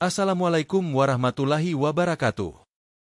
Assalamualaikum warahmatullahi wabarakatuh.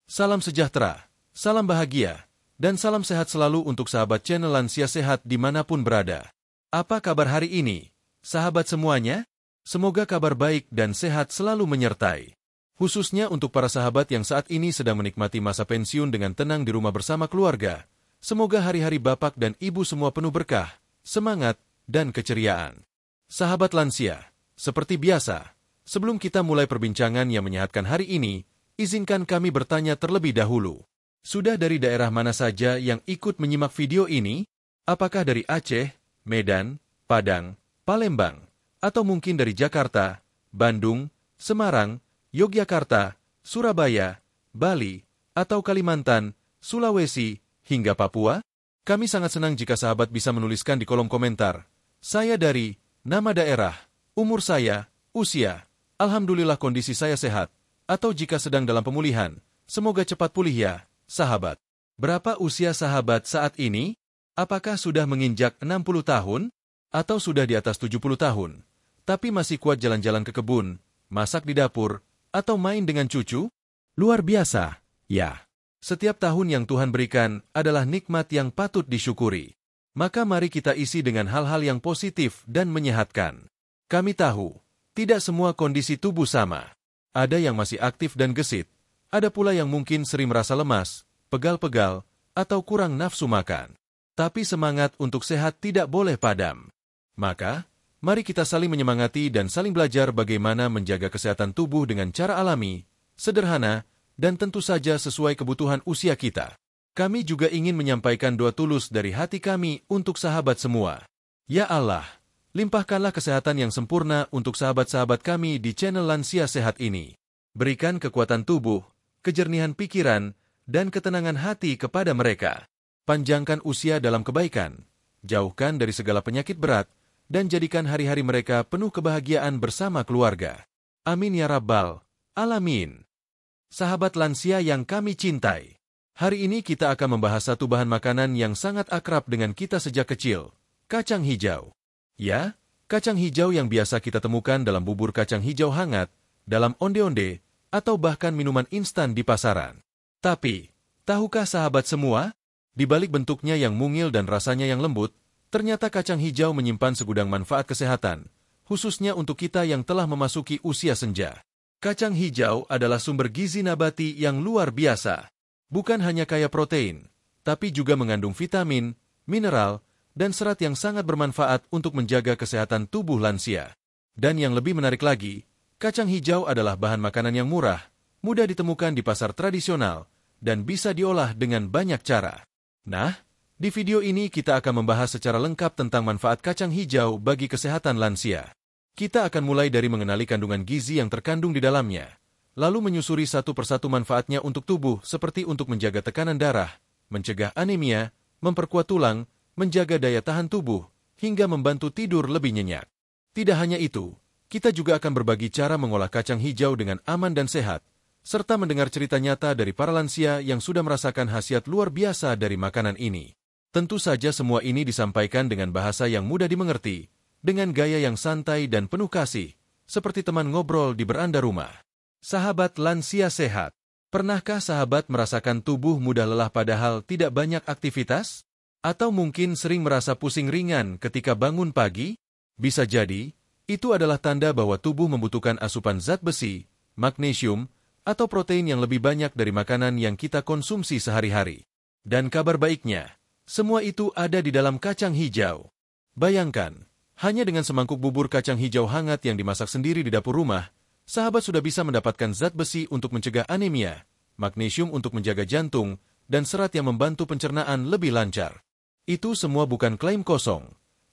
Salam sejahtera, salam bahagia, dan salam sehat selalu untuk sahabat channel Lansia Sehat dimanapun berada. Apa kabar hari ini, sahabat semuanya? Semoga kabar baik dan sehat selalu menyertai. Khususnya untuk para sahabat yang saat ini sedang menikmati masa pensiun dengan tenang di rumah bersama keluarga. Semoga hari-hari bapak dan ibu semua penuh berkah, semangat, dan keceriaan. Sahabat lansia, seperti biasa, sebelum kita mulai perbincangan yang menyehatkan hari ini, izinkan kami bertanya terlebih dahulu. Sudah dari daerah mana saja yang ikut menyimak video ini? Apakah dari Aceh, Medan, Padang, Palembang, atau mungkin dari Jakarta, Bandung, Semarang, Yogyakarta, Surabaya, Bali, atau Kalimantan, Sulawesi, hingga Papua? Kami sangat senang jika sahabat bisa menuliskan di kolom komentar. Saya dari, nama daerah, umur saya, usia, alhamdulillah kondisi saya sehat, atau jika sedang dalam pemulihan, semoga cepat pulih ya, sahabat. Berapa usia sahabat saat ini? Apakah sudah menginjak 60 tahun? Atau sudah di atas 70 tahun? Tapi masih kuat jalan-jalan ke kebun, masak di dapur, atau main dengan cucu? Luar biasa, ya. Setiap tahun yang Tuhan berikan adalah nikmat yang patut disyukuri. Maka mari kita isi dengan hal-hal yang positif dan menyehatkan. Kami tahu, tidak semua kondisi tubuh sama. Ada yang masih aktif dan gesit, ada pula yang mungkin sering merasa lemas, pegal-pegal, atau kurang nafsu makan. Tapi semangat untuk sehat tidak boleh padam. Maka, mari kita saling menyemangati dan saling belajar bagaimana menjaga kesehatan tubuh dengan cara alami, sederhana, dan tentu saja sesuai kebutuhan usia kita. Kami juga ingin menyampaikan doa tulus dari hati kami untuk sahabat semua. Ya Allah, limpahkanlah kesehatan yang sempurna untuk sahabat-sahabat kami di channel Lansia Sehat ini. Berikan kekuatan tubuh, kejernihan pikiran, dan ketenangan hati kepada mereka. Panjangkan usia dalam kebaikan, jauhkan dari segala penyakit berat, dan jadikan hari-hari mereka penuh kebahagiaan bersama keluarga. Amin ya Rabbal Alamin. Sahabat lansia yang kami cintai, hari ini kita akan membahas satu bahan makanan yang sangat akrab dengan kita sejak kecil, kacang hijau. Ya, kacang hijau yang biasa kita temukan dalam bubur kacang hijau hangat, dalam onde-onde, atau bahkan minuman instan di pasaran. Tapi, tahukah sahabat semua? Di balik bentuknya yang mungil dan rasanya yang lembut, ternyata kacang hijau menyimpan segudang manfaat kesehatan, khususnya untuk kita yang telah memasuki usia senja. Kacang hijau adalah sumber gizi nabati yang luar biasa. Bukan hanya kaya protein, tapi juga mengandung vitamin, mineral, dan serat yang sangat bermanfaat untuk menjaga kesehatan tubuh lansia. Dan yang lebih menarik lagi, kacang hijau adalah bahan makanan yang murah, mudah ditemukan di pasar tradisional, dan bisa diolah dengan banyak cara. Nah, di video ini kita akan membahas secara lengkap tentang manfaat kacang hijau bagi kesehatan lansia. Kita akan mulai dari mengenali kandungan gizi yang terkandung di dalamnya, lalu menyusuri satu persatu manfaatnya untuk tubuh seperti untuk menjaga tekanan darah, mencegah anemia, memperkuat tulang, menjaga daya tahan tubuh, hingga membantu tidur lebih nyenyak. Tidak hanya itu, kita juga akan berbagi cara mengolah kacang hijau dengan aman dan sehat, serta mendengar cerita nyata dari para lansia yang sudah merasakan khasiat luar biasa dari makanan ini. Tentu saja semua ini disampaikan dengan bahasa yang mudah dimengerti, dengan gaya yang santai dan penuh kasih, seperti teman ngobrol di beranda rumah. Sahabat lansia sehat, pernahkah sahabat merasakan tubuh mudah lelah padahal tidak banyak aktivitas? Atau mungkin sering merasa pusing ringan ketika bangun pagi? Bisa jadi, itu adalah tanda bahwa tubuh membutuhkan asupan zat besi, magnesium, atau protein yang lebih banyak dari makanan yang kita konsumsi sehari-hari. Dan kabar baiknya, semua itu ada di dalam kacang hijau. Bayangkan, hanya dengan semangkuk bubur kacang hijau hangat yang dimasak sendiri di dapur rumah, sahabat sudah bisa mendapatkan zat besi untuk mencegah anemia, magnesium untuk menjaga jantung, dan serat yang membantu pencernaan lebih lancar. Itu semua bukan klaim kosong,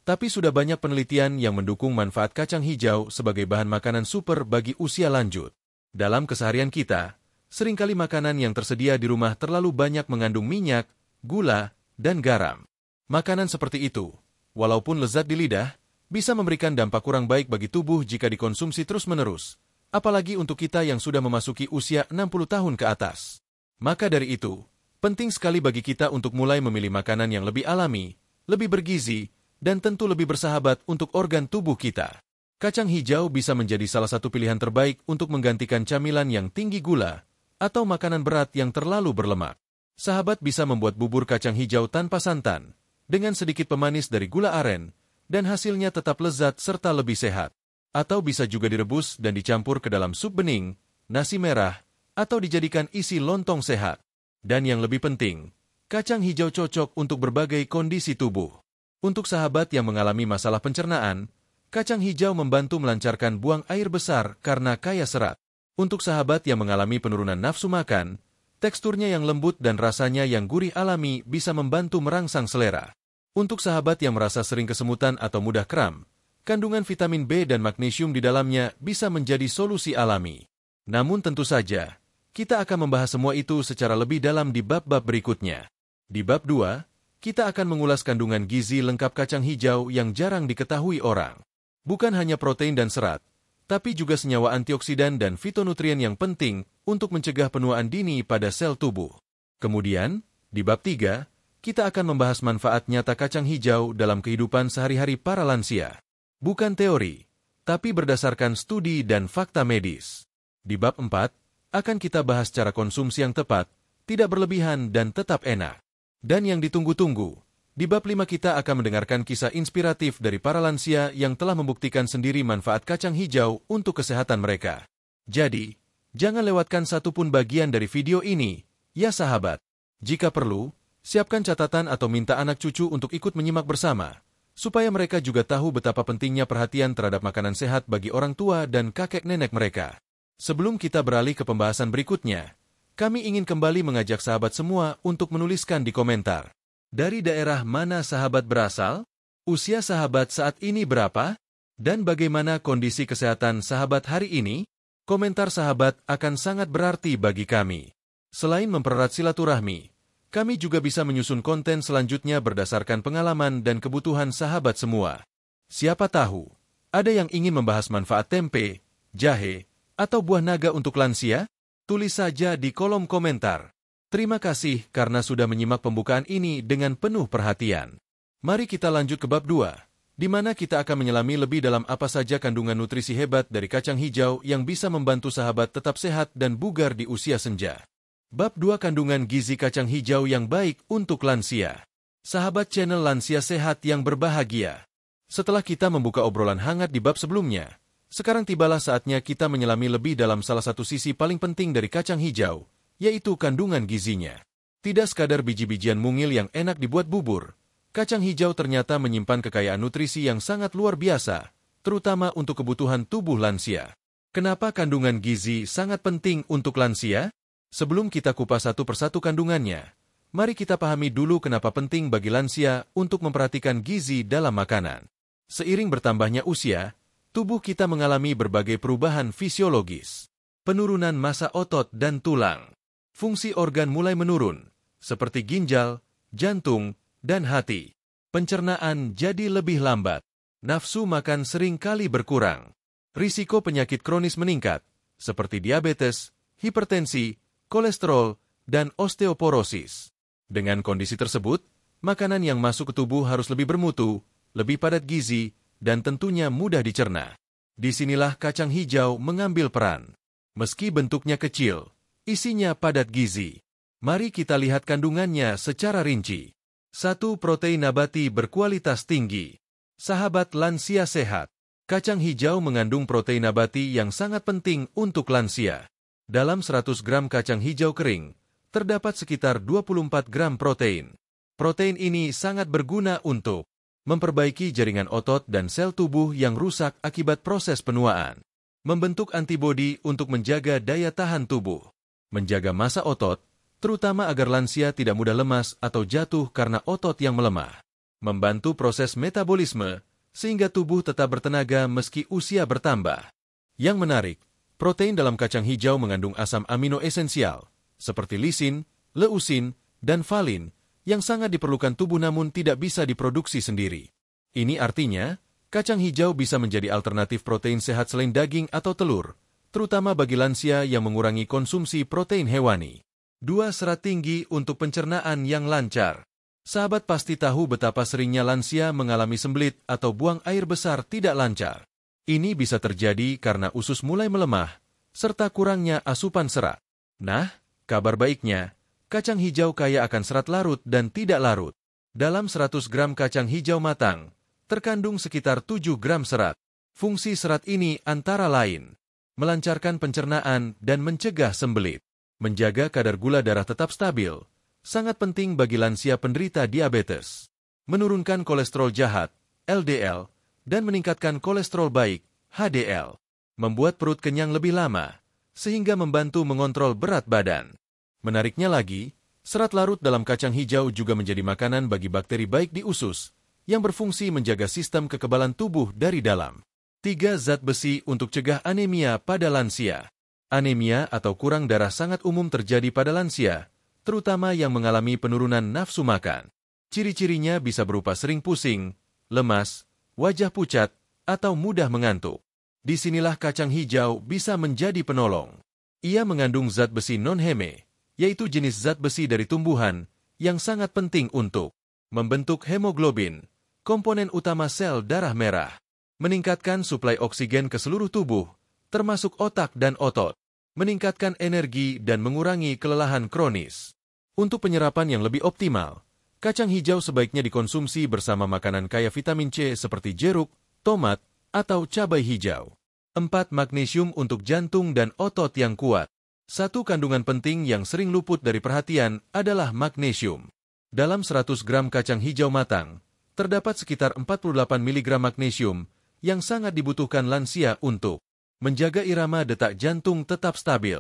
tapi sudah banyak penelitian yang mendukung manfaat kacang hijau sebagai bahan makanan super bagi usia lanjut. Dalam keseharian kita, seringkali makanan yang tersedia di rumah terlalu banyak mengandung minyak, gula, dan garam. Makanan seperti itu, walaupun lezat di lidah, bisa memberikan dampak kurang baik bagi tubuh jika dikonsumsi terus-menerus, apalagi untuk kita yang sudah memasuki usia 60 tahun ke atas. Maka dari itu, penting sekali bagi kita untuk mulai memilih makanan yang lebih alami, lebih bergizi, dan tentu lebih bersahabat untuk organ tubuh kita. Kacang hijau bisa menjadi salah satu pilihan terbaik untuk menggantikan camilan yang tinggi gula atau makanan berat yang terlalu berlemak. Sahabat bisa membuat bubur kacang hijau tanpa santan, dengan sedikit pemanis dari gula aren, dan hasilnya tetap lezat serta lebih sehat. Atau bisa juga direbus dan dicampur ke dalam sup bening, nasi merah, atau dijadikan isi lontong sehat. Dan yang lebih penting, kacang hijau cocok untuk berbagai kondisi tubuh. Untuk sahabat yang mengalami masalah pencernaan, kacang hijau membantu melancarkan buang air besar karena kaya serat. Untuk sahabat yang mengalami penurunan nafsu makan, teksturnya yang lembut dan rasanya yang gurih alami bisa membantu merangsang selera. Untuk sahabat yang merasa sering kesemutan atau mudah kram, kandungan vitamin B dan magnesium di dalamnya bisa menjadi solusi alami. Namun tentu saja, kita akan membahas semua itu secara lebih dalam di bab-bab berikutnya. Di bab 2, kita akan mengulas kandungan gizi lengkap kacang hijau yang jarang diketahui orang. Bukan hanya protein dan serat, tapi juga senyawa antioksidan dan fitonutrien yang penting untuk mencegah penuaan dini pada sel tubuh. Kemudian, di bab 3, kita akan membahas manfaat nyata kacang hijau dalam kehidupan sehari-hari para lansia. Bukan teori, tapi berdasarkan studi dan fakta medis. Di bab 4, akan kita bahas cara konsumsi yang tepat, tidak berlebihan dan tetap enak. Dan yang ditunggu-tunggu, di bab 5 kita akan mendengarkan kisah inspiratif dari para lansia yang telah membuktikan sendiri manfaat kacang hijau untuk kesehatan mereka. Jadi, jangan lewatkan satupun bagian dari video ini, ya sahabat. Jika perlu, siapkan catatan atau minta anak cucu untuk ikut menyimak bersama, supaya mereka juga tahu betapa pentingnya perhatian terhadap makanan sehat bagi orang tua dan kakek nenek mereka. Sebelum kita beralih ke pembahasan berikutnya, kami ingin kembali mengajak sahabat semua untuk menuliskan di komentar. Dari daerah mana sahabat berasal? Usia sahabat saat ini berapa? Dan bagaimana kondisi kesehatan sahabat hari ini? Komentar sahabat akan sangat berarti bagi kami. Selain mempererat silaturahmi, kami juga bisa menyusun konten selanjutnya berdasarkan pengalaman dan kebutuhan sahabat semua. Siapa tahu, ada yang ingin membahas manfaat tempe, jahe, atau buah naga untuk lansia? Tulis saja di kolom komentar. Terima kasih karena sudah menyimak pembukaan ini dengan penuh perhatian. Mari kita lanjut ke bab 2, di mana kita akan menyelami lebih dalam apa saja kandungan nutrisi hebat dari kacang hijau yang bisa membantu sahabat tetap sehat dan bugar di usia senja. Bab 2, kandungan gizi kacang hijau yang baik untuk lansia. Sahabat channel Lansia Sehat yang berbahagia. Setelah kita membuka obrolan hangat di bab sebelumnya, sekarang tibalah saatnya kita menyelami lebih dalam salah satu sisi paling penting dari kacang hijau, yaitu kandungan gizinya. Tidak sekadar biji-bijian mungil yang enak dibuat bubur, kacang hijau ternyata menyimpan kekayaan nutrisi yang sangat luar biasa, terutama untuk kebutuhan tubuh lansia. Kenapa kandungan gizi sangat penting untuk lansia? Sebelum kita kupas satu persatu kandungannya, mari kita pahami dulu kenapa penting bagi lansia untuk memperhatikan gizi dalam makanan. Seiring bertambahnya usia, tubuh kita mengalami berbagai perubahan fisiologis. Penurunan massa otot dan tulang. Fungsi organ mulai menurun, seperti ginjal, jantung, dan hati. Pencernaan jadi lebih lambat. Nafsu makan sering kali berkurang. Risiko penyakit kronis meningkat, seperti diabetes, hipertensi, kolesterol, dan osteoporosis. Dengan kondisi tersebut, makanan yang masuk ke tubuh harus lebih bermutu, lebih padat gizi, dan tentunya mudah dicerna. Disinilah kacang hijau mengambil peran. Meski bentuknya kecil, isinya padat gizi. Mari kita lihat kandungannya secara rinci. 1. Protein nabati berkualitas tinggi. Sahabat lansia sehat. Kacang hijau mengandung protein nabati yang sangat penting untuk lansia. Dalam 100 gram kacang hijau kering, terdapat sekitar 24 gram protein. Protein ini sangat berguna untuk memperbaiki jaringan otot dan sel tubuh yang rusak akibat proses penuaan. Membentuk antibodi untuk menjaga daya tahan tubuh. Menjaga massa otot, terutama agar lansia tidak mudah lemas atau jatuh karena otot yang melemah. Membantu proses metabolisme, sehingga tubuh tetap bertenaga meski usia bertambah. Yang menarik, protein dalam kacang hijau mengandung asam amino esensial, seperti lisin, leusin, dan valin, yang sangat diperlukan tubuh namun tidak bisa diproduksi sendiri. Ini artinya, kacang hijau bisa menjadi alternatif protein sehat selain daging atau telur, terutama bagi lansia yang mengurangi konsumsi protein hewani. 2. Serat tinggi untuk pencernaan yang lancar. Sahabat pasti tahu betapa seringnya lansia mengalami sembelit atau buang air besar tidak lancar. Ini bisa terjadi karena usus mulai melemah, serta kurangnya asupan serat. Nah, kabar baiknya, kacang hijau kaya akan serat larut dan tidak larut. Dalam 100 gram kacang hijau matang, terkandung sekitar 7 gram serat. Fungsi serat ini antara lain, melancarkan pencernaan dan mencegah sembelit, menjaga kadar gula darah tetap stabil, sangat penting bagi lansia penderita diabetes, menurunkan kolesterol jahat, LDL, dan meningkatkan kolesterol baik, HDL, membuat perut kenyang lebih lama, sehingga membantu mengontrol berat badan. Menariknya lagi, serat larut dalam kacang hijau juga menjadi makanan bagi bakteri baik di usus, yang berfungsi menjaga sistem kekebalan tubuh dari dalam. 3 zat besi untuk cegah anemia pada lansia. Anemia atau kurang darah sangat umum terjadi pada lansia, terutama yang mengalami penurunan nafsu makan. Ciri-cirinya bisa berupa sering pusing, lemas, wajah pucat, atau mudah mengantuk. Disinilah kacang hijau bisa menjadi penolong. Ia mengandung zat besi non-heme, yaitu jenis zat besi dari tumbuhan yang sangat penting untuk membentuk hemoglobin, komponen utama sel darah merah, meningkatkan suplai oksigen ke seluruh tubuh, termasuk otak dan otot, meningkatkan energi dan mengurangi kelelahan kronis. Untuk penyerapan yang lebih optimal, kacang hijau sebaiknya dikonsumsi bersama makanan kaya vitamin C seperti jeruk, tomat, atau cabai hijau. 4. Magnesium untuk jantung dan otot yang kuat. Satu kandungan penting yang sering luput dari perhatian adalah magnesium. Dalam 100 gram kacang hijau matang, terdapat sekitar 48 mg magnesium yang sangat dibutuhkan lansia untuk menjaga irama detak jantung tetap stabil,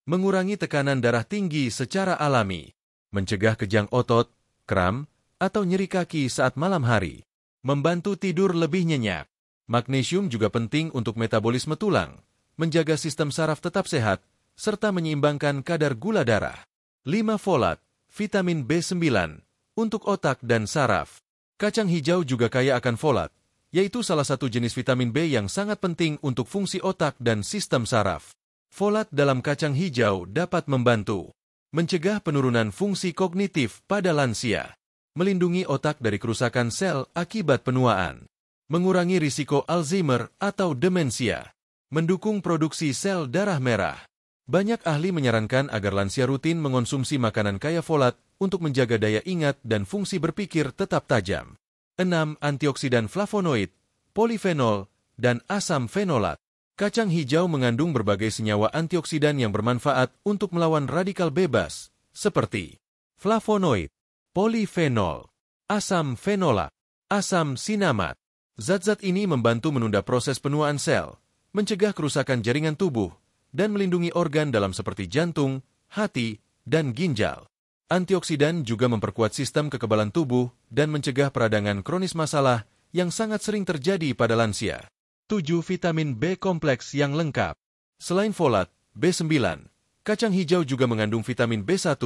mengurangi tekanan darah tinggi secara alami, mencegah kejang otot, kram, atau nyeri kaki saat malam hari, membantu tidur lebih nyenyak. Magnesium juga penting untuk metabolisme tulang, menjaga sistem saraf tetap sehat, serta menyeimbangkan kadar gula darah. 5. Folat, vitamin B9, untuk otak dan saraf. Kacang hijau juga kaya akan folat, yaitu salah satu jenis vitamin B yang sangat penting untuk fungsi otak dan sistem saraf. Folat dalam kacang hijau dapat membantu mencegah penurunan fungsi kognitif pada lansia, melindungi otak dari kerusakan sel akibat penuaan, mengurangi risiko Alzheimer atau demensia, mendukung produksi sel darah merah. Banyak ahli menyarankan agar lansia rutin mengonsumsi makanan kaya folat untuk menjaga daya ingat dan fungsi berpikir tetap tajam. 6. Antioksidan flavonoid, polifenol, dan asam fenolat. Kacang hijau mengandung berbagai senyawa antioksidan yang bermanfaat untuk melawan radikal bebas, seperti flavonoid, polifenol, asam fenolat, asam sinamat. Zat-zat ini membantu menunda proses penuaan sel, mencegah kerusakan jaringan tubuh, dan melindungi organ dalam seperti jantung, hati, dan ginjal. Antioksidan juga memperkuat sistem kekebalan tubuh dan mencegah peradangan kronis masalah yang sangat sering terjadi pada lansia. 7. Vitamin B kompleks yang lengkap. Selain folat, B9, kacang hijau juga mengandung vitamin B1,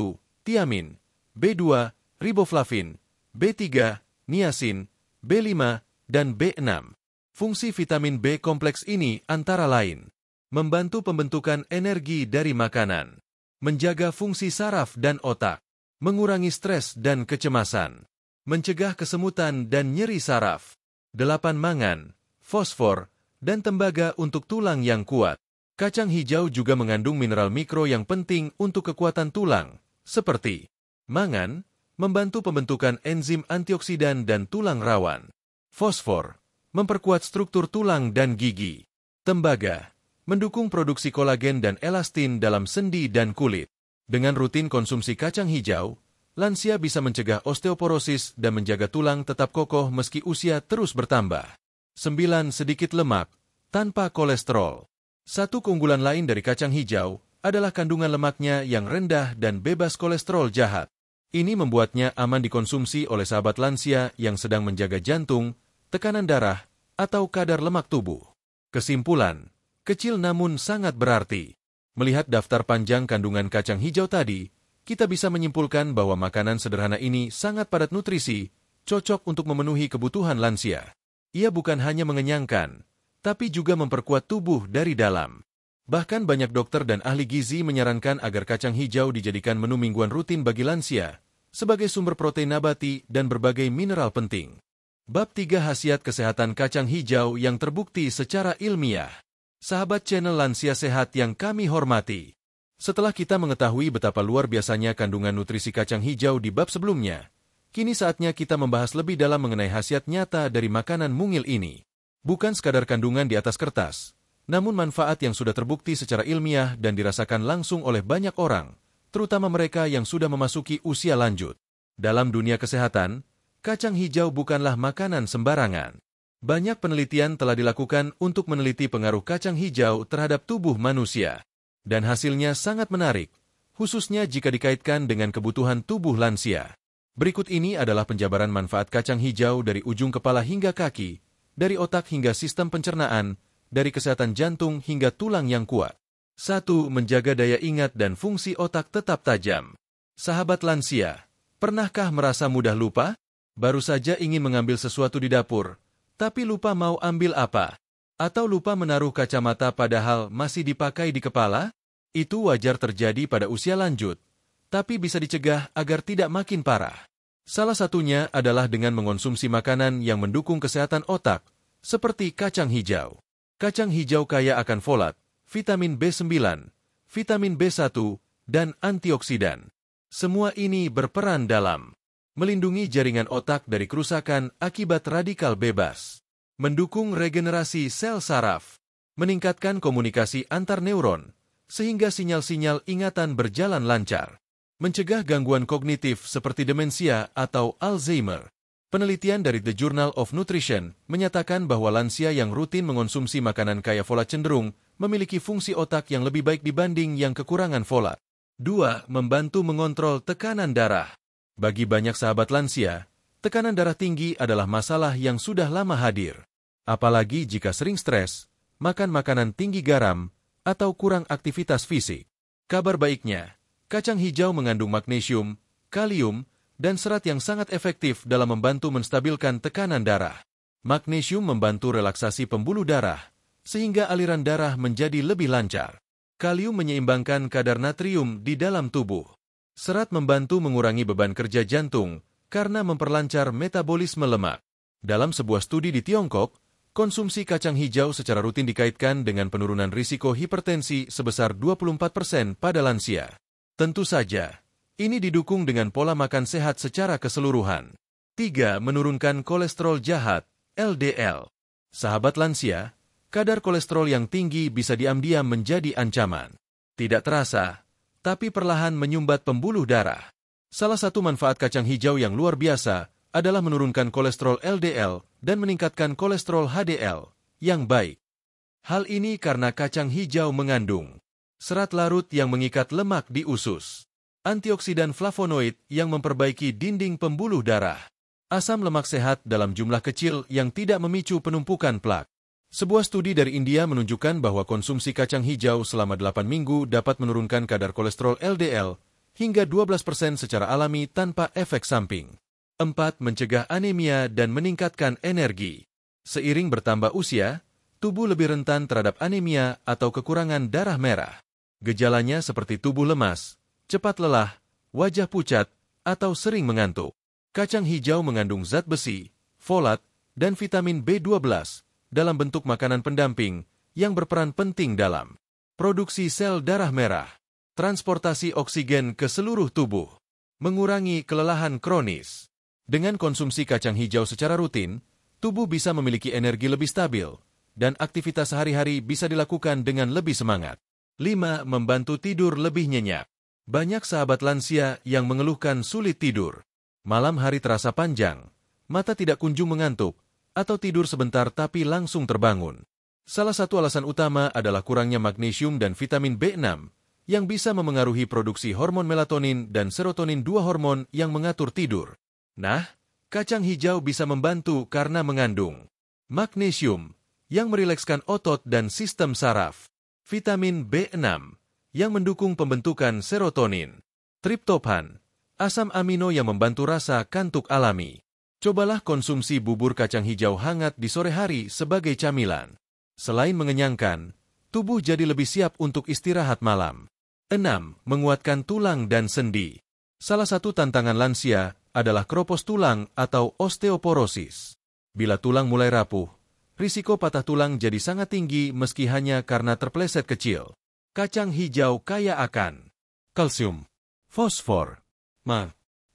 tiamin, B2, riboflavin, B3, niacin, B5, dan B6. Fungsi vitamin B kompleks ini antara lain membantu pembentukan energi dari makanan, menjaga fungsi saraf dan otak, mengurangi stres dan kecemasan, mencegah kesemutan dan nyeri saraf. 8. Mangan, fosfor, dan tembaga untuk tulang yang kuat. Kacang hijau juga mengandung mineral mikro yang penting untuk kekuatan tulang, seperti mangan, membantu pembentukan enzim antioksidan dan tulang rawan. Fosfor, memperkuat struktur tulang dan gigi. Tembaga, mendukung produksi kolagen dan elastin dalam sendi dan kulit. Dengan rutin konsumsi kacang hijau, lansia bisa mencegah osteoporosis dan menjaga tulang tetap kokoh meski usia terus bertambah. 9. Sedikit lemak, tanpa kolesterol. Satu keunggulan lain dari kacang hijau adalah kandungan lemaknya yang rendah dan bebas kolesterol jahat. Ini membuatnya aman dikonsumsi oleh sahabat lansia yang sedang menjaga jantung, tekanan darah, atau kadar lemak tubuh. Kesimpulan, kecil namun sangat berarti. Melihat daftar panjang kandungan kacang hijau tadi, kita bisa menyimpulkan bahwa makanan sederhana ini sangat padat nutrisi, cocok untuk memenuhi kebutuhan lansia. Ia bukan hanya mengenyangkan, tapi juga memperkuat tubuh dari dalam. Bahkan banyak dokter dan ahli gizi menyarankan agar kacang hijau dijadikan menu mingguan rutin bagi lansia, sebagai sumber protein nabati dan berbagai mineral penting. Bab 3 Khasiat Kesehatan Kacang Hijau yang terbukti secara ilmiah. Sahabat channel Lansia Sehat yang kami hormati. Setelah kita mengetahui betapa luar biasanya kandungan nutrisi kacang hijau di bab sebelumnya, kini saatnya kita membahas lebih dalam mengenai khasiat nyata dari makanan mungil ini. Bukan sekadar kandungan di atas kertas, namun manfaat yang sudah terbukti secara ilmiah dan dirasakan langsung oleh banyak orang, terutama mereka yang sudah memasuki usia lanjut. Dalam dunia kesehatan, kacang hijau bukanlah makanan sembarangan. Banyak penelitian telah dilakukan untuk meneliti pengaruh kacang hijau terhadap tubuh manusia. Dan hasilnya sangat menarik, khususnya jika dikaitkan dengan kebutuhan tubuh lansia. Berikut ini adalah penjabaran manfaat kacang hijau dari ujung kepala hingga kaki, dari otak hingga sistem pencernaan, dari kesehatan jantung hingga tulang yang kuat. 1. Menjaga daya ingat dan fungsi otak tetap tajam. Sahabat lansia, pernahkah merasa mudah lupa? Baru saja ingin mengambil sesuatu di dapur, tapi lupa mau ambil apa? Atau lupa menaruh kacamata padahal masih dipakai di kepala? Itu wajar terjadi pada usia lanjut, tapi bisa dicegah agar tidak makin parah. Salah satunya adalah dengan mengonsumsi makanan yang mendukung kesehatan otak, seperti kacang hijau. Kacang hijau kaya akan folat, vitamin B9, vitamin B1, dan antioksidan. Semua ini berperan dalam melindungi jaringan otak dari kerusakan akibat radikal bebas, mendukung regenerasi sel saraf, meningkatkan komunikasi antar neuron, sehingga sinyal-sinyal ingatan berjalan lancar, mencegah gangguan kognitif seperti demensia atau Alzheimer. Penelitian dari The Journal of Nutrition menyatakan bahwa lansia yang rutin mengonsumsi makanan kaya folat cenderung memiliki fungsi otak yang lebih baik dibanding yang kekurangan folat. 2. Membantu mengontrol tekanan darah. Bagi banyak sahabat lansia, tekanan darah tinggi adalah masalah yang sudah lama hadir. Apalagi jika sering stres, makan makanan tinggi garam, atau kurang aktivitas fisik. Kabar baiknya, kacang hijau mengandung magnesium, kalium, dan serat yang sangat efektif dalam membantu menstabilkan tekanan darah. Magnesium membantu relaksasi pembuluh darah, sehingga aliran darah menjadi lebih lancar. Kalium menyeimbangkan kadar natrium di dalam tubuh. Serat membantu mengurangi beban kerja jantung karena memperlancar metabolisme lemak. Dalam sebuah studi di Tiongkok, konsumsi kacang hijau secara rutin dikaitkan dengan penurunan risiko hipertensi sebesar 24% pada lansia. Tentu saja, ini didukung dengan pola makan sehat secara keseluruhan. 3. Menurunkan kolesterol jahat, LDL. Sahabat lansia, kadar kolesterol yang tinggi bisa diam-diam menjadi ancaman. Tidak terasa, tapi perlahan menyumbat pembuluh darah. Salah satu manfaat kacang hijau yang luar biasa adalah menurunkan kolesterol LDL dan meningkatkan kolesterol HDL yang baik. Hal ini karena kacang hijau mengandung serat larut yang mengikat lemak di usus, antioksidan flavonoid yang memperbaiki dinding pembuluh darah, asam lemak sehat dalam jumlah kecil yang tidak memicu penumpukan plak. Sebuah studi dari India menunjukkan bahwa konsumsi kacang hijau selama 8 minggu dapat menurunkan kadar kolesterol LDL hingga 12% secara alami tanpa efek samping. 4. Mencegah anemia dan meningkatkan energi. Seiring bertambah usia, tubuh lebih rentan terhadap anemia atau kekurangan darah merah. Gejalanya seperti tubuh lemas, cepat lelah, wajah pucat, atau sering mengantuk. Kacang hijau mengandung zat besi, folat, dan vitamin B12 dalam bentuk makanan pendamping yang berperan penting dalam produksi sel darah merah, transportasi oksigen ke seluruh tubuh, mengurangi kelelahan kronis. Dengan konsumsi kacang hijau secara rutin, tubuh bisa memiliki energi lebih stabil, dan aktivitas sehari-hari bisa dilakukan dengan lebih semangat. 5. Membantu tidur lebih nyenyak. Banyak sahabat lansia yang mengeluhkan sulit tidur. Malam hari terasa panjang, mata tidak kunjung mengantuk, atau tidur sebentar tapi langsung terbangun. Salah satu alasan utama adalah kurangnya magnesium dan vitamin B6 yang bisa memengaruhi produksi hormon melatonin dan serotonin, dua hormon yang mengatur tidur. Nah, kacang hijau bisa membantu karena mengandung magnesium yang merilekskan otot dan sistem saraf, vitamin B6 yang mendukung pembentukan serotonin, triptofan, asam amino yang membantu rasa kantuk alami. Cobalah konsumsi bubur kacang hijau hangat di sore hari sebagai camilan. Selain mengenyangkan, tubuh jadi lebih siap untuk istirahat malam. 6. Menguatkan tulang dan sendi. Salah satu tantangan lansia adalah keropos tulang atau osteoporosis. Bila tulang mulai rapuh, risiko patah tulang jadi sangat tinggi meski hanya karena terpeleset kecil. Kacang hijau kaya akan kalsium, fosfor,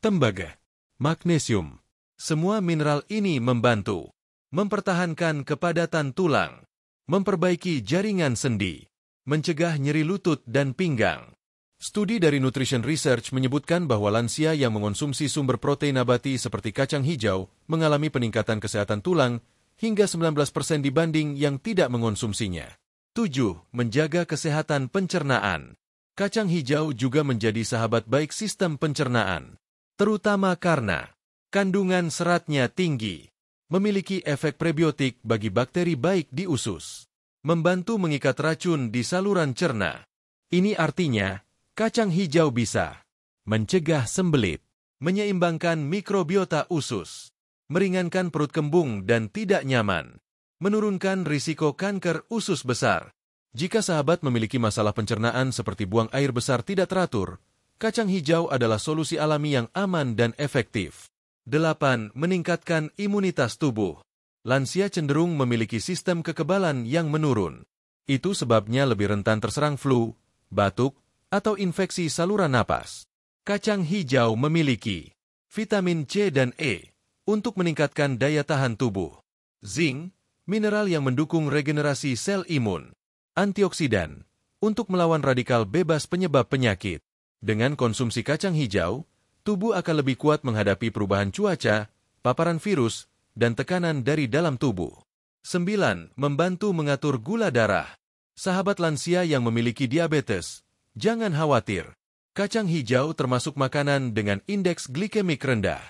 tembaga, magnesium. Semua mineral ini membantu mempertahankan kepadatan tulang, memperbaiki jaringan sendi, mencegah nyeri lutut dan pinggang. Studi dari Nutrition Research menyebutkan bahwa lansia yang mengonsumsi sumber protein nabati seperti kacang hijau mengalami peningkatan kesehatan tulang hingga 19% dibanding yang tidak mengonsumsinya. 7. Menjaga kesehatan pencernaan. Kacang hijau juga menjadi sahabat baik sistem pencernaan, terutama karena kandungan seratnya tinggi, memiliki efek prebiotik bagi bakteri baik di usus, membantu mengikat racun di saluran cerna. Ini artinya, kacang hijau bisa mencegah sembelit, menyeimbangkan mikrobiota usus, meringankan perut kembung dan tidak nyaman, menurunkan risiko kanker usus besar. Jika sahabat memiliki masalah pencernaan seperti buang air besar tidak teratur, kacang hijau adalah solusi alami yang aman dan efektif. 8. Meningkatkan imunitas tubuh. Lansia cenderung memiliki sistem kekebalan yang menurun. Itu sebabnya lebih rentan terserang flu, batuk, atau infeksi saluran napas. Kacang hijau memiliki vitamin C dan E untuk meningkatkan daya tahan tubuh, zinc, mineral yang mendukung regenerasi sel imun, antioksidan untuk melawan radikal bebas penyebab penyakit. Dengan konsumsi kacang hijau, tubuh akan lebih kuat menghadapi perubahan cuaca, paparan virus, dan tekanan dari dalam tubuh. 9. Membantu mengatur gula darah. Sahabat lansia yang memiliki diabetes, jangan khawatir. Kacang hijau termasuk makanan dengan indeks glikemik rendah.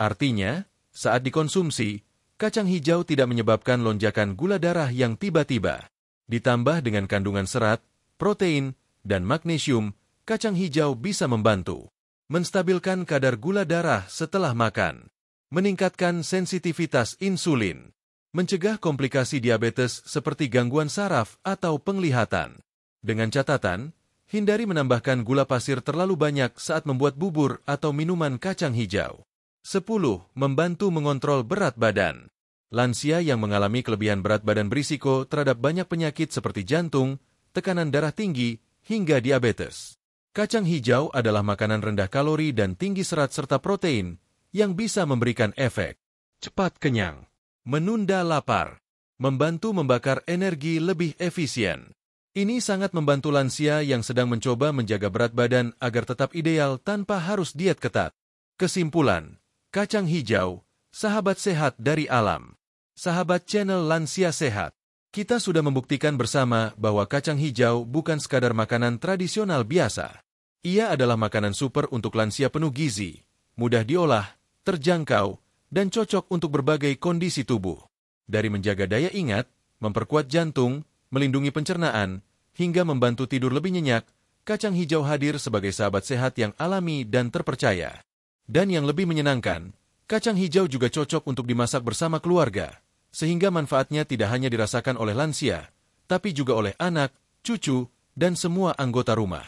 Artinya, saat dikonsumsi, kacang hijau tidak menyebabkan lonjakan gula darah yang tiba-tiba. Ditambah dengan kandungan serat, protein, dan magnesium, kacang hijau bisa membantu menstabilkan kadar gula darah setelah makan, meningkatkan sensitivitas insulin, mencegah komplikasi diabetes seperti gangguan saraf atau penglihatan. Dengan catatan, hindari menambahkan gula pasir terlalu banyak saat membuat bubur atau minuman kacang hijau. 10. Membantu mengontrol berat badan. Lansia yang mengalami kelebihan berat badan berisiko terhadap banyak penyakit seperti jantung, tekanan darah tinggi, hingga diabetes. Kacang hijau adalah makanan rendah kalori dan tinggi serat serta protein yang bisa memberikan efek cepat kenyang, menunda lapar, membantu membakar energi lebih efisien. Ini sangat membantu lansia yang sedang mencoba menjaga berat badan agar tetap ideal tanpa harus diet ketat. Kesimpulan, kacang hijau, sahabat sehat dari alam. Sahabat channel Lansia Sehat, kita sudah membuktikan bersama bahwa kacang hijau bukan sekadar makanan tradisional biasa. Ia adalah makanan super untuk lansia penuh gizi, mudah diolah, terjangkau, dan cocok untuk berbagai kondisi tubuh. Dari menjaga daya ingat, memperkuat jantung, melindungi pencernaan, hingga membantu tidur lebih nyenyak, kacang hijau hadir sebagai sahabat sehat yang alami dan terpercaya. Dan yang lebih menyenangkan, kacang hijau juga cocok untuk dimasak bersama keluarga, sehingga manfaatnya tidak hanya dirasakan oleh lansia, tapi juga oleh anak, cucu, dan semua anggota rumah.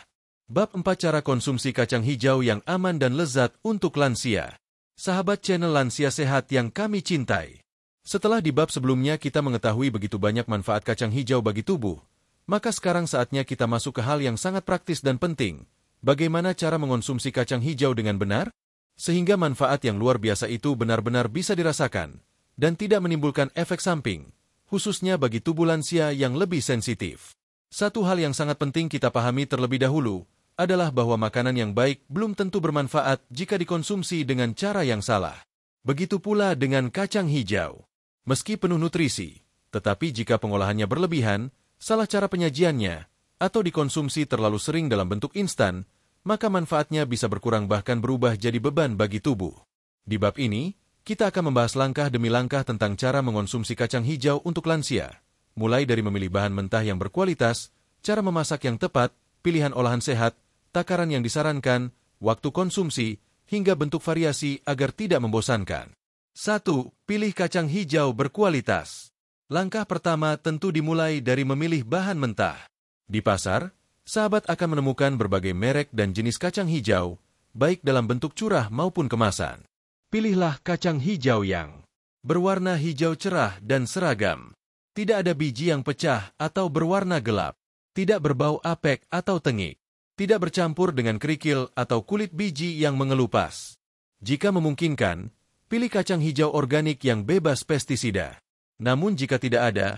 Bab 4 Cara konsumsi kacang hijau yang aman dan lezat untuk lansia. Sahabat channel Lansia Sehat yang kami cintai. Setelah di bab sebelumnya kita mengetahui begitu banyak manfaat kacang hijau bagi tubuh, maka sekarang saatnya kita masuk ke hal yang sangat praktis dan penting. Bagaimana cara mengonsumsi kacang hijau dengan benar? Sehingga manfaat yang luar biasa itu benar-benar bisa dirasakan, dan tidak menimbulkan efek samping, khususnya bagi tubuh lansia yang lebih sensitif. Satu hal yang sangat penting kita pahami terlebih dahulu, adalah bahwa makanan yang baik belum tentu bermanfaat jika dikonsumsi dengan cara yang salah. Begitu pula dengan kacang hijau. Meski penuh nutrisi, tetapi jika pengolahannya berlebihan, salah cara penyajiannya, atau dikonsumsi terlalu sering dalam bentuk instan, maka manfaatnya bisa berkurang bahkan berubah jadi beban bagi tubuh. Di bab ini, kita akan membahas langkah demi langkah tentang cara mengonsumsi kacang hijau untuk lansia, mulai dari memilih bahan mentah yang berkualitas, cara memasak yang tepat, pilihan olahan sehat, takaran yang disarankan, waktu konsumsi, hingga bentuk variasi agar tidak membosankan. 1. Pilih kacang hijau berkualitas. Langkah pertama tentu dimulai dari memilih bahan mentah. Di pasar, sahabat akan menemukan berbagai merek dan jenis kacang hijau, baik dalam bentuk curah maupun kemasan. Pilihlah kacang hijau yang berwarna hijau cerah dan seragam. Tidak ada biji yang pecah atau berwarna gelap. Tidak berbau apek atau tengik. Tidak bercampur dengan kerikil atau kulit biji yang mengelupas. Jika memungkinkan, pilih kacang hijau organik yang bebas pestisida. Namun jika tidak ada,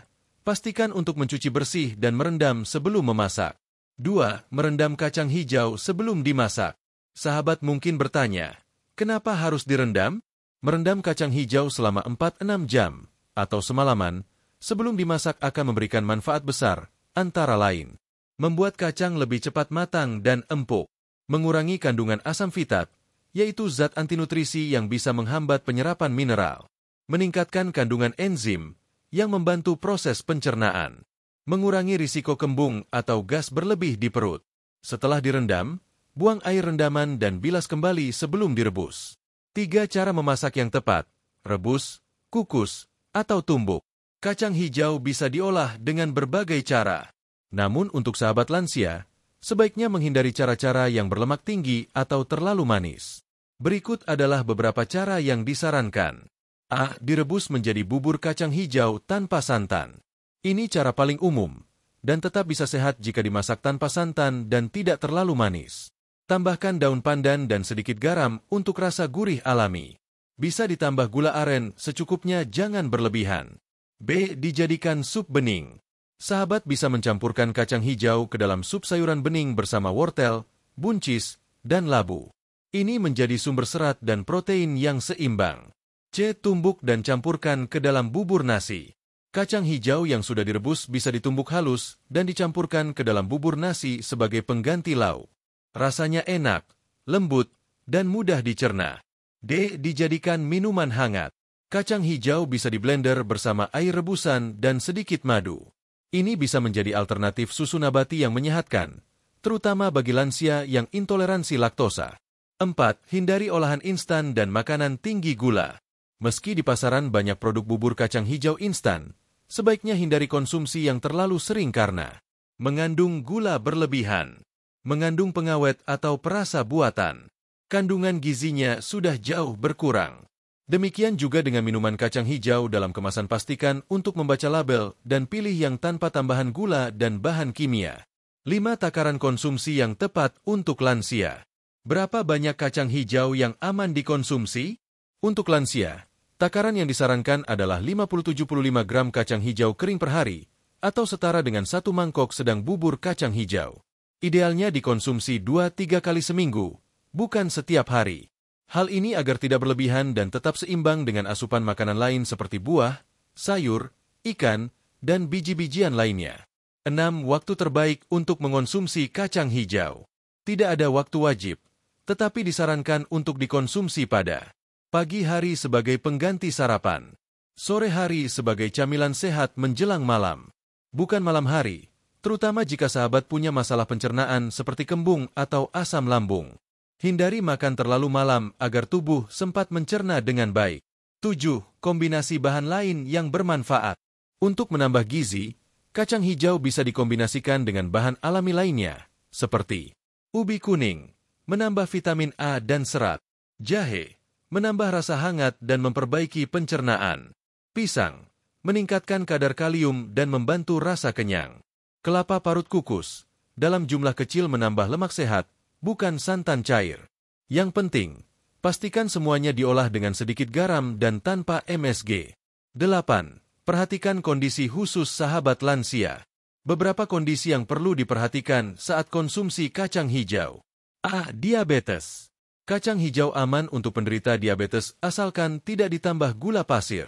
pastikan untuk mencuci bersih dan merendam sebelum memasak. 2. Merendam kacang hijau sebelum dimasak. Sahabat mungkin bertanya, kenapa harus direndam? Merendam kacang hijau selama 4-6 jam atau semalaman sebelum dimasak akan memberikan manfaat besar, antara lain membuat kacang lebih cepat matang dan empuk, mengurangi kandungan asam fitat, yaitu zat antinutrisi yang bisa menghambat penyerapan mineral, meningkatkan kandungan enzim yang membantu proses pencernaan, mengurangi risiko kembung atau gas berlebih di perut. Setelah direndam, buang air rendaman dan bilas kembali sebelum direbus. 3 cara memasak yang tepat: rebus, kukus, atau tumbuk. Kacang hijau bisa diolah dengan berbagai cara. Namun untuk sahabat lansia, sebaiknya menghindari cara-cara yang berlemak tinggi atau terlalu manis. Berikut adalah beberapa cara yang disarankan. A. Direbus menjadi bubur kacang hijau tanpa santan. Ini cara paling umum, dan tetap bisa sehat jika dimasak tanpa santan dan tidak terlalu manis. Tambahkan daun pandan dan sedikit garam untuk rasa gurih alami. Bisa ditambah gula aren secukupnya, jangan berlebihan. B. Dijadikan sup bening. Sahabat bisa mencampurkan kacang hijau ke dalam sup sayuran bening bersama wortel, buncis, dan labu. Ini menjadi sumber serat dan protein yang seimbang. C. Tumbuk dan campurkan ke dalam bubur nasi. Kacang hijau yang sudah direbus bisa ditumbuk halus dan dicampurkan ke dalam bubur nasi sebagai pengganti lauk. Rasanya enak, lembut, dan mudah dicerna. D. Dijadikan minuman hangat. Kacang hijau bisa diblender bersama air rebusan dan sedikit madu. Ini bisa menjadi alternatif susu nabati yang menyehatkan, terutama bagi lansia yang intoleransi laktosa. 4. Hindari olahan instan dan makanan tinggi gula. Meski di pasaran banyak produk bubur kacang hijau instan, sebaiknya hindari konsumsi yang terlalu sering karena mengandung gula berlebihan, mengandung pengawet atau perasa buatan. Kandungan gizinya sudah jauh berkurang. Demikian juga dengan minuman kacang hijau dalam kemasan, pastikan untuk membaca label dan pilih yang tanpa tambahan gula dan bahan kimia. 5. Takaran konsumsi yang tepat untuk lansia. Berapa banyak kacang hijau yang aman dikonsumsi? Untuk lansia, takaran yang disarankan adalah 50-75 gram kacang hijau kering per hari, atau setara dengan 1 mangkok sedang bubur kacang hijau. Idealnya dikonsumsi 2-3 kali seminggu, bukan setiap hari. Hal ini agar tidak berlebihan dan tetap seimbang dengan asupan makanan lain seperti buah, sayur, ikan, dan biji-bijian lainnya. 6. Waktu terbaik untuk mengonsumsi kacang hijau. Tidak ada waktu wajib, tetapi disarankan untuk dikonsumsi pada pagi hari sebagai pengganti sarapan, sore hari sebagai camilan sehat menjelang malam, bukan malam hari, terutama jika sahabat punya masalah pencernaan seperti kembung atau asam lambung. Hindari makan terlalu malam agar tubuh sempat mencerna dengan baik. 7. Kombinasi bahan lain yang bermanfaat. Untuk menambah gizi, kacang hijau bisa dikombinasikan dengan bahan alami lainnya, seperti ubi kuning, menambah vitamin A dan serat, jahe, menambah rasa hangat dan memperbaiki pencernaan, pisang, meningkatkan kadar kalium dan membantu rasa kenyang, kelapa parut kukus, dalam jumlah kecil menambah lemak sehat, bukan santan cair. Yang penting, pastikan semuanya diolah dengan sedikit garam dan tanpa MSG. 8. Perhatikan kondisi khusus sahabat lansia. Beberapa kondisi yang perlu diperhatikan saat konsumsi kacang hijau. A. Diabetes. Kacang hijau aman untuk penderita diabetes asalkan tidak ditambah gula pasir.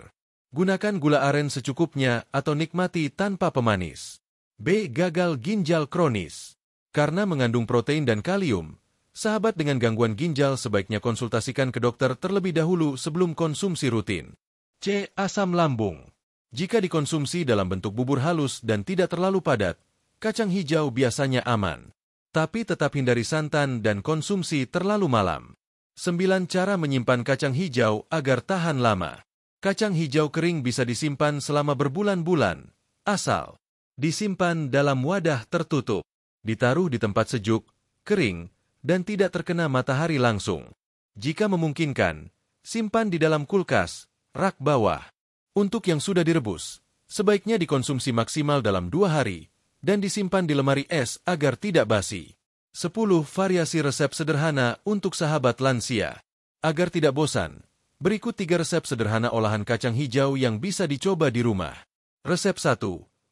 Gunakan gula aren secukupnya atau nikmati tanpa pemanis. B. Gagal ginjal kronis. Karena mengandung protein dan kalium, sahabat dengan gangguan ginjal sebaiknya konsultasikan ke dokter terlebih dahulu sebelum konsumsi rutin. C. Asam lambung. Jika dikonsumsi dalam bentuk bubur halus dan tidak terlalu padat, kacang hijau biasanya aman. Tapi tetap hindari santan dan konsumsi terlalu malam. 9. Cara menyimpan kacang hijau agar tahan lama. Kacang hijau kering bisa disimpan selama berbulan-bulan, asal disimpan dalam wadah tertutup, ditaruh di tempat sejuk, kering, dan tidak terkena matahari langsung. Jika memungkinkan, simpan di dalam kulkas rak bawah. Untuk yang sudah direbus, sebaiknya dikonsumsi maksimal dalam 2 hari dan disimpan di lemari es agar tidak basi. 10 variasi resep sederhana untuk sahabat lansia. Agar tidak bosan, berikut 3 resep sederhana olahan kacang hijau yang bisa dicoba di rumah. Resep 1.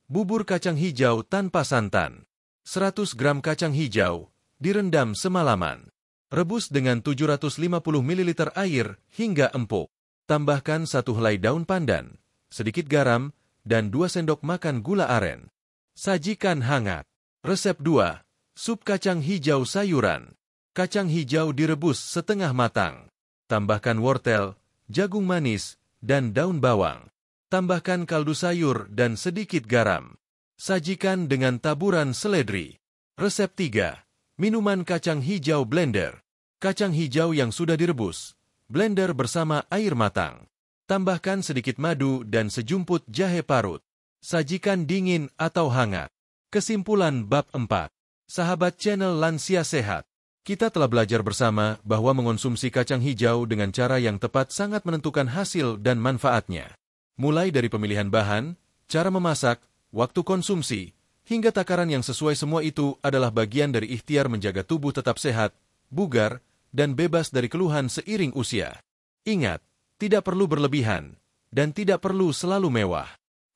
Bubur kacang hijau tanpa santan. 100 gram kacang hijau, direndam semalaman. Rebus dengan 750 ml air hingga empuk. Tambahkan 1 helai daun pandan, sedikit garam, dan 2 sendok makan gula aren. Sajikan hangat. Resep 2. Sup kacang hijau sayuran. Kacang hijau direbus setengah matang. Tambahkan wortel, jagung manis, dan daun bawang. Tambahkan kaldu sayur dan sedikit garam. Sajikan dengan taburan seledri. Resep 3. Minuman kacang hijau blender. Kacang hijau yang sudah direbus, blender bersama air matang. Tambahkan sedikit madu dan sejumput jahe parut. Sajikan dingin atau hangat. Kesimpulan bab 4. Sahabat channel Lansia Sehat, kita telah belajar bersama bahwa mengonsumsi kacang hijau dengan cara yang tepat sangat menentukan hasil dan manfaatnya. Mulai dari pemilihan bahan, cara memasak, waktu konsumsi, hingga takaran yang sesuai, semua itu adalah bagian dari ikhtiar menjaga tubuh tetap sehat, bugar, dan bebas dari keluhan seiring usia. Ingat, tidak perlu berlebihan, dan tidak perlu selalu mewah.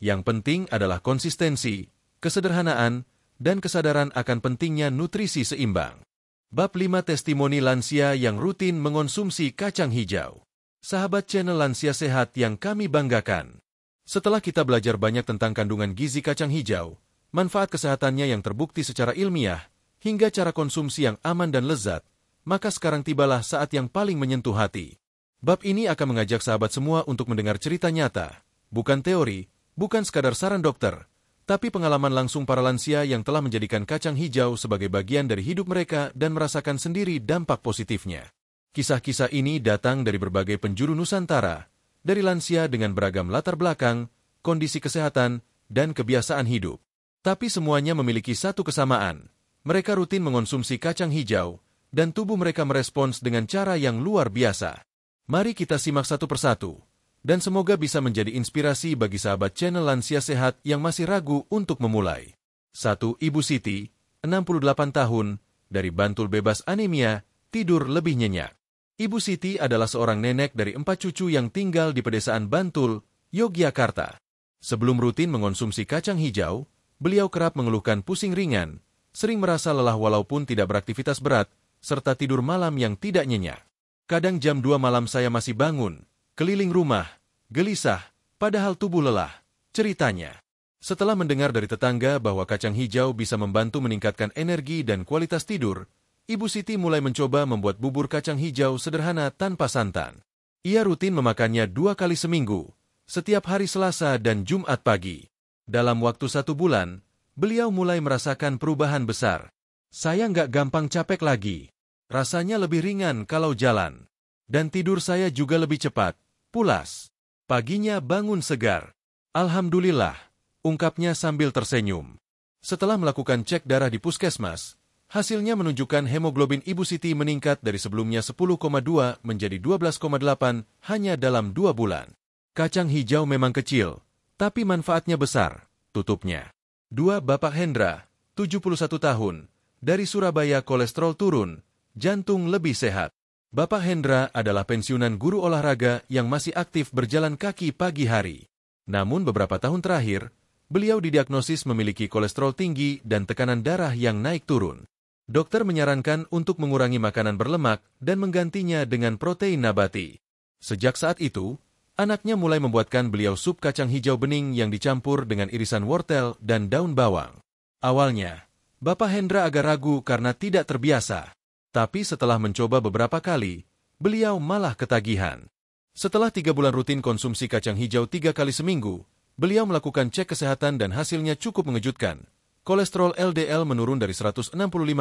Yang penting adalah konsistensi, kesederhanaan, dan kesadaran akan pentingnya nutrisi seimbang. Bab 5. Testimoni lansia yang rutin mengonsumsi kacang hijau. Sahabat channel Lansia Sehat yang kami banggakan. Setelah kita belajar banyak tentang kandungan gizi kacang hijau, manfaat kesehatannya yang terbukti secara ilmiah, hingga cara konsumsi yang aman dan lezat, maka sekarang tibalah saat yang paling menyentuh hati. Bab ini akan mengajak sahabat semua untuk mendengar cerita nyata, bukan teori, bukan sekadar saran dokter, tapi pengalaman langsung para lansia yang telah menjadikan kacang hijau sebagai bagian dari hidup mereka dan merasakan sendiri dampak positifnya. Kisah-kisah ini datang dari berbagai penjuru Nusantara, dari lansia dengan beragam latar belakang, kondisi kesehatan, dan kebiasaan hidup. Tapi semuanya memiliki satu kesamaan. Mereka rutin mengonsumsi kacang hijau, dan tubuh mereka merespons dengan cara yang luar biasa. Mari kita simak satu persatu, dan semoga bisa menjadi inspirasi bagi sahabat channel Lansia Sehat yang masih ragu untuk memulai. 1. Ibu Siti, 68 tahun, dari Bantul bebas anemia, tidur lebih nyenyak. Ibu Siti adalah seorang nenek dari 4 cucu yang tinggal di pedesaan Bantul, Yogyakarta. Sebelum rutin mengonsumsi kacang hijau, beliau kerap mengeluhkan pusing ringan, sering merasa lelah walaupun tidak beraktivitas berat, serta tidur malam yang tidak nyenyak. Kadang jam 2 malam saya masih bangun, keliling rumah, gelisah, padahal tubuh lelah, ceritanya. Setelah mendengar dari tetangga bahwa kacang hijau bisa membantu meningkatkan energi dan kualitas tidur, Ibu Siti mulai mencoba membuat bubur kacang hijau sederhana tanpa santan. Ia rutin memakannya 2 kali seminggu, setiap hari Selasa dan Jumat pagi. Dalam waktu 1 bulan, beliau mulai merasakan perubahan besar. Saya nggak gampang capek lagi. Rasanya lebih ringan kalau jalan. Dan tidur saya juga lebih cepat, pulas. Paginya bangun segar. Alhamdulillah, ungkapnya sambil tersenyum. Setelah melakukan cek darah di puskesmas, hasilnya menunjukkan hemoglobin Ibu Siti meningkat dari sebelumnya 10,2 menjadi 12,8 hanya dalam 2 bulan. Kacang hijau memang kecil, tapi manfaatnya besar, tutupnya. 2. Bapak Hendra, 71 tahun, dari Surabaya, kolesterol turun, jantung lebih sehat. Bapak Hendra adalah pensiunan guru olahraga yang masih aktif berjalan kaki pagi hari. Namun beberapa tahun terakhir, beliau didiagnosis memiliki kolesterol tinggi dan tekanan darah yang naik turun. Dokter menyarankan untuk mengurangi makanan berlemak dan menggantinya dengan protein nabati. Sejak saat itu, anaknya mulai membuatkan beliau sup kacang hijau bening yang dicampur dengan irisan wortel dan daun bawang. Awalnya, Bapak Hendra agak ragu karena tidak terbiasa. Tapi setelah mencoba beberapa kali, beliau malah ketagihan. Setelah 3 bulan rutin konsumsi kacang hijau 3 kali seminggu, beliau melakukan cek kesehatan dan hasilnya cukup mengejutkan. Kolesterol LDL menurun dari 165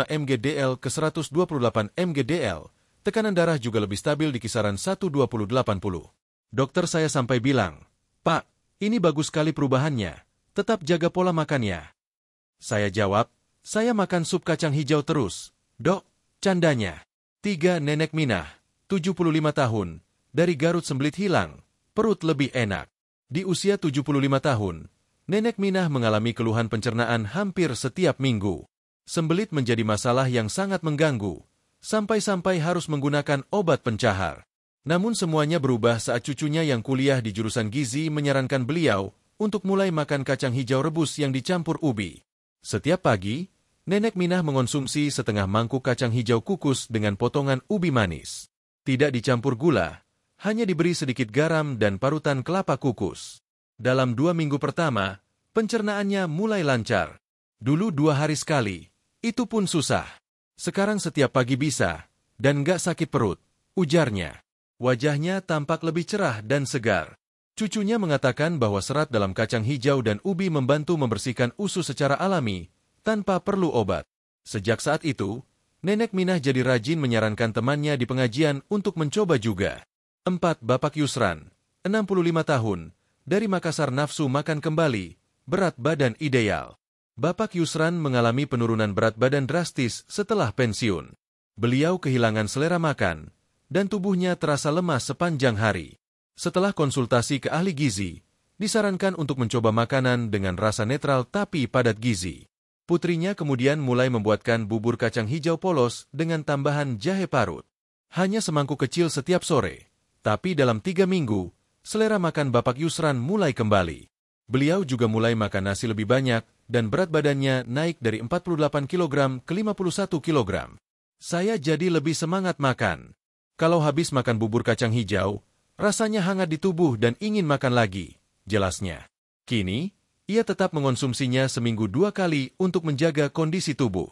mg/dl ke 128 mg/dl. Tekanan darah juga lebih stabil di kisaran 120/80. Dokter saya sampai bilang, "Pak, ini bagus sekali perubahannya. Tetap jaga pola makannya." Saya jawab, "Saya makan sup kacang hijau terus, Dok," candanya. 3. Nenek Minah, 75 tahun, dari Garut Sembelit hilang, perut lebih enak. Di usia 75 tahun, Nenek Minah mengalami keluhan pencernaan hampir setiap minggu. Sembelit menjadi masalah yang sangat mengganggu, sampai-sampai harus menggunakan obat pencahar. Namun semuanya berubah saat cucunya yang kuliah di jurusan gizi menyarankan beliau untuk mulai makan kacang hijau rebus yang dicampur ubi. Setiap pagi, Nenek Minah mengonsumsi setengah mangkuk kacang hijau kukus dengan potongan ubi manis. Tidak dicampur gula, hanya diberi sedikit garam dan parutan kelapa kukus. Dalam 2 minggu pertama, pencernaannya mulai lancar. Dulu 2 hari sekali, itu pun susah. Sekarang setiap pagi bisa, dan nggak sakit perut, ujarnya. Wajahnya tampak lebih cerah dan segar. Cucunya mengatakan bahwa serat dalam kacang hijau dan ubi membantu membersihkan usus secara alami, tanpa perlu obat. Sejak saat itu, Nenek Minah jadi rajin menyarankan temannya di pengajian untuk mencoba juga. 4. Bapak Yusran, 65 tahun, dari Makassar nafsu makan kembali, berat badan ideal. Bapak Yusran mengalami penurunan berat badan drastis setelah pensiun. Beliau kehilangan selera makan, dan tubuhnya terasa lemas sepanjang hari. Setelah konsultasi ke ahli gizi, disarankan untuk mencoba makanan dengan rasa netral tapi padat gizi. Putrinya kemudian mulai membuatkan bubur kacang hijau polos dengan tambahan jahe parut. Hanya semangkuk kecil setiap sore, tapi dalam 3 minggu, selera makan Bapak Yusran mulai kembali. Beliau juga mulai makan nasi lebih banyak dan berat badannya naik dari 48 kg ke 51 kg. Saya jadi lebih semangat makan. Kalau habis makan bubur kacang hijau, rasanya hangat di tubuh dan ingin makan lagi, jelasnya. Kini, ia tetap mengonsumsinya seminggu 2 kali untuk menjaga kondisi tubuh.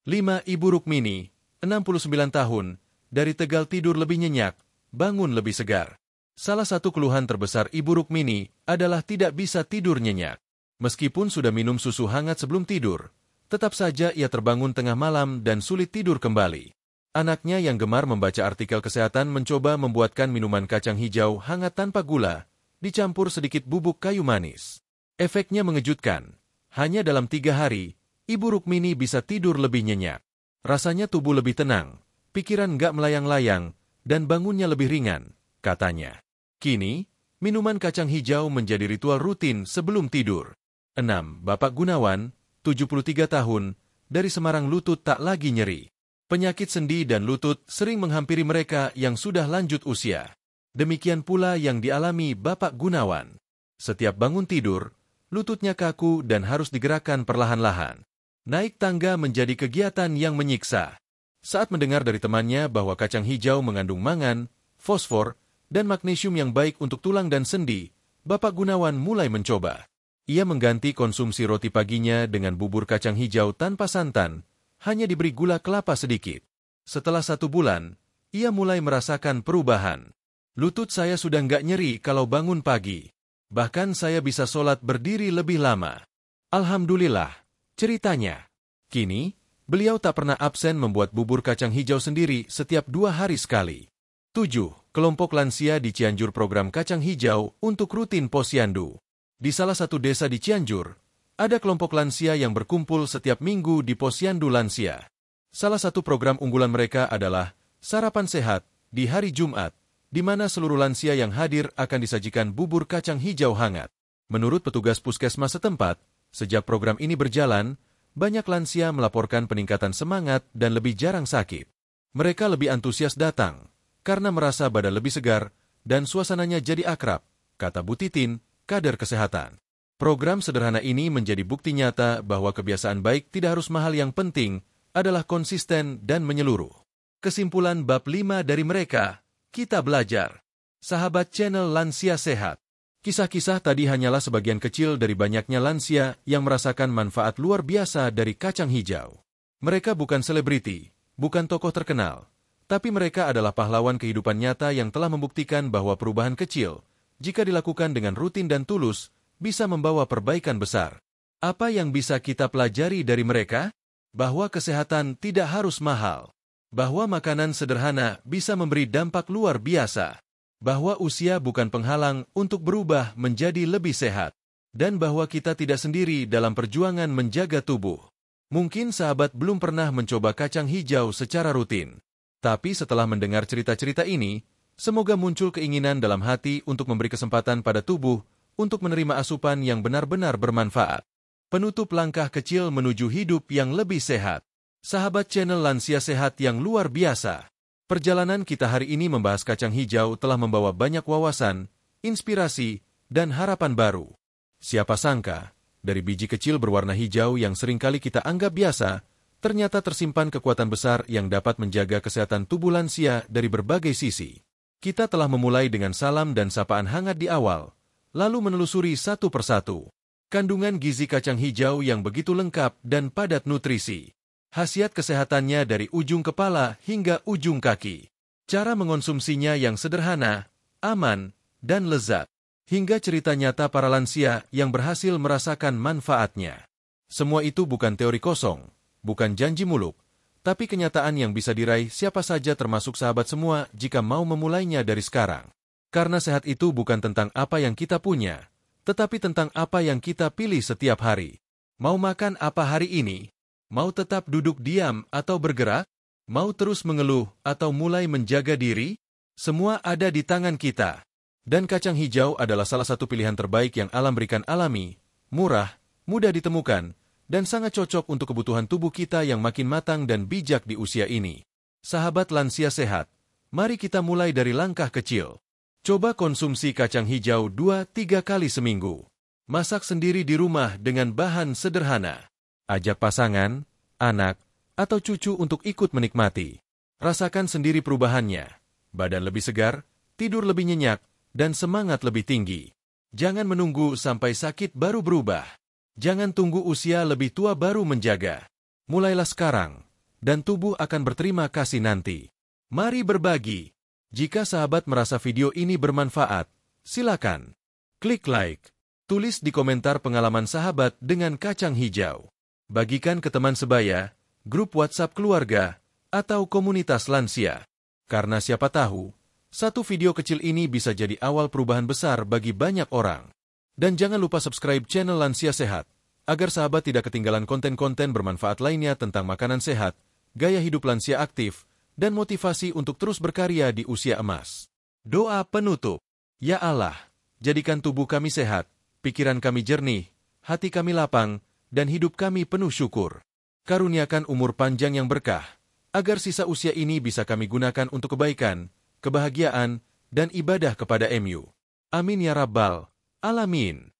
5. Ibu Rukmini, 69 tahun, dari Tegal tidur lebih nyenyak, bangun lebih segar. Salah satu keluhan terbesar Ibu Rukmini adalah tidak bisa tidur nyenyak. Meskipun sudah minum susu hangat sebelum tidur, tetap saja ia terbangun tengah malam dan sulit tidur kembali. Anaknya yang gemar membaca artikel kesehatan mencoba membuatkan minuman kacang hijau hangat tanpa gula, dicampur sedikit bubuk kayu manis. Efeknya mengejutkan. Hanya dalam 3 hari, Ibu Rukmini bisa tidur lebih nyenyak. Rasanya tubuh lebih tenang, pikiran nggak melayang-layang, dan bangunnya lebih ringan, katanya. Kini, minuman kacang hijau menjadi ritual rutin sebelum tidur. 6. Bapak Gunawan, 73 tahun, dari Semarang lutut tak lagi nyeri. Penyakit sendi dan lutut sering menghampiri mereka yang sudah lanjut usia. Demikian pula yang dialami Bapak Gunawan. Setiap bangun tidur, lututnya kaku dan harus digerakkan perlahan-lahan. Naik tangga menjadi kegiatan yang menyiksa. Saat mendengar dari temannya bahwa kacang hijau mengandung mangan, fosfor, dan magnesium yang baik untuk tulang dan sendi, Bapak Gunawan mulai mencoba. Ia mengganti konsumsi roti paginya dengan bubur kacang hijau tanpa santan, hanya diberi gula kelapa sedikit. Setelah 1 bulan, ia mulai merasakan perubahan. Lutut saya sudah nggak nyeri kalau bangun pagi. Bahkan saya bisa sholat berdiri lebih lama. Alhamdulillah, ceritanya. Kini, beliau tak pernah absen membuat bubur kacang hijau sendiri setiap 2 hari sekali. 7. Kelompok lansia di Cianjur program kacang hijau untuk rutin posyandu. Di salah satu desa di Cianjur, ada kelompok lansia yang berkumpul setiap minggu di posyandu lansia. Salah satu program unggulan mereka adalah sarapan sehat di hari Jumat, di mana seluruh lansia yang hadir akan disajikan bubur kacang hijau hangat. Menurut petugas puskesmas setempat, sejak program ini berjalan, banyak lansia melaporkan peningkatan semangat dan lebih jarang sakit. Mereka lebih antusias datang, karena merasa badan lebih segar dan suasananya jadi akrab, kata Bu Titin, kader kesehatan. Program sederhana ini menjadi bukti nyata bahwa kebiasaan baik tidak harus mahal, yang penting adalah konsisten dan menyeluruh. Kesimpulan bab 5 dari mereka, kita belajar. Sahabat channel Lansia Sehat. Kisah-kisah tadi hanyalah sebagian kecil dari banyaknya lansia yang merasakan manfaat luar biasa dari kacang hijau. Mereka bukan selebriti, bukan tokoh terkenal, tapi mereka adalah pahlawan kehidupan nyata yang telah membuktikan bahwa perubahan kecil, jika dilakukan dengan rutin dan tulus, bisa membawa perbaikan besar. Apa yang bisa kita pelajari dari mereka? Bahwa kesehatan tidak harus mahal. Bahwa makanan sederhana bisa memberi dampak luar biasa. Bahwa usia bukan penghalang untuk berubah menjadi lebih sehat. Dan bahwa kita tidak sendiri dalam perjuangan menjaga tubuh. Mungkin sahabat belum pernah mencoba kacang hijau secara rutin. Tapi setelah mendengar cerita-cerita ini, Semoga muncul keinginan dalam hati untuk memberi kesempatan pada tubuh untuk menerima asupan yang benar-benar bermanfaat. Penutup langkah kecil menuju hidup yang lebih sehat. Sahabat channel Lansia Sehat yang luar biasa. Perjalanan kita hari ini membahas kacang hijau telah membawa banyak wawasan, inspirasi, dan harapan baru. Siapa sangka, dari biji kecil berwarna hijau yang seringkali kita anggap biasa, ternyata tersimpan kekuatan besar yang dapat menjaga kesehatan tubuh lansia dari berbagai sisi. Kita telah memulai dengan salam dan sapaan hangat di awal, lalu menelusuri satu persatu. Kandungan gizi kacang hijau yang begitu lengkap dan padat nutrisi. Khasiat kesehatannya dari ujung kepala hingga ujung kaki. Cara mengonsumsinya yang sederhana, aman, dan lezat. Hingga cerita nyata para lansia yang berhasil merasakan manfaatnya. Semua itu bukan teori kosong, bukan janji muluk, tapi kenyataan yang bisa diraih siapa saja termasuk sahabat semua jika mau memulainya dari sekarang. Karena sehat itu bukan tentang apa yang kita punya, tetapi tentang apa yang kita pilih setiap hari. Mau makan apa hari ini? Mau tetap duduk diam atau bergerak? Mau terus mengeluh atau mulai menjaga diri? Semua ada di tangan kita. Dan kacang hijau adalah salah satu pilihan terbaik yang alam berikan alami, murah, mudah ditemukan, dan sangat cocok untuk kebutuhan tubuh kita yang makin matang dan bijak di usia ini. Sahabat lansia sehat, mari kita mulai dari langkah kecil. Coba konsumsi kacang hijau 2-3 kali seminggu. Masak sendiri di rumah dengan bahan sederhana. Ajak pasangan, anak, atau cucu untuk ikut menikmati. Rasakan sendiri perubahannya. Badan lebih segar, tidur lebih nyenyak, dan semangat lebih tinggi. Jangan menunggu sampai sakit baru berubah. Jangan tunggu usia lebih tua baru menjaga. Mulailah sekarang, dan tubuh akan berterima kasih nanti. Mari berbagi. Jika sahabat merasa video ini bermanfaat, silakan klik like, tulis di komentar pengalaman sahabat dengan kacang hijau. Bagikan ke teman sebaya, grup WhatsApp keluarga, atau komunitas lansia. Karena siapa tahu, satu video kecil ini bisa jadi awal perubahan besar bagi banyak orang. Dan jangan lupa subscribe channel Lansia Sehat, agar sahabat tidak ketinggalan konten-konten bermanfaat lainnya tentang makanan sehat, gaya hidup lansia aktif, dan motivasi untuk terus berkarya di usia emas. Doa penutup. Ya Allah, jadikan tubuh kami sehat, pikiran kami jernih, hati kami lapang, dan hidup kami penuh syukur. Karuniakan umur panjang yang berkah, agar sisa usia ini bisa kami gunakan untuk kebaikan, kebahagiaan, dan ibadah kepada MU. Amin ya Rabbal Alamin.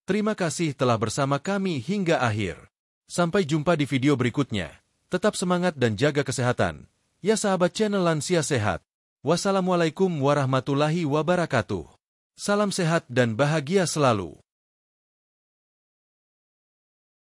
Terima kasih telah bersama kami hingga akhir. Sampai jumpa di video berikutnya. Tetap semangat dan jaga kesehatan. Ya sahabat channel Lansia Sehat. Wassalamualaikum warahmatullahi wabarakatuh. Salam sehat dan bahagia selalu.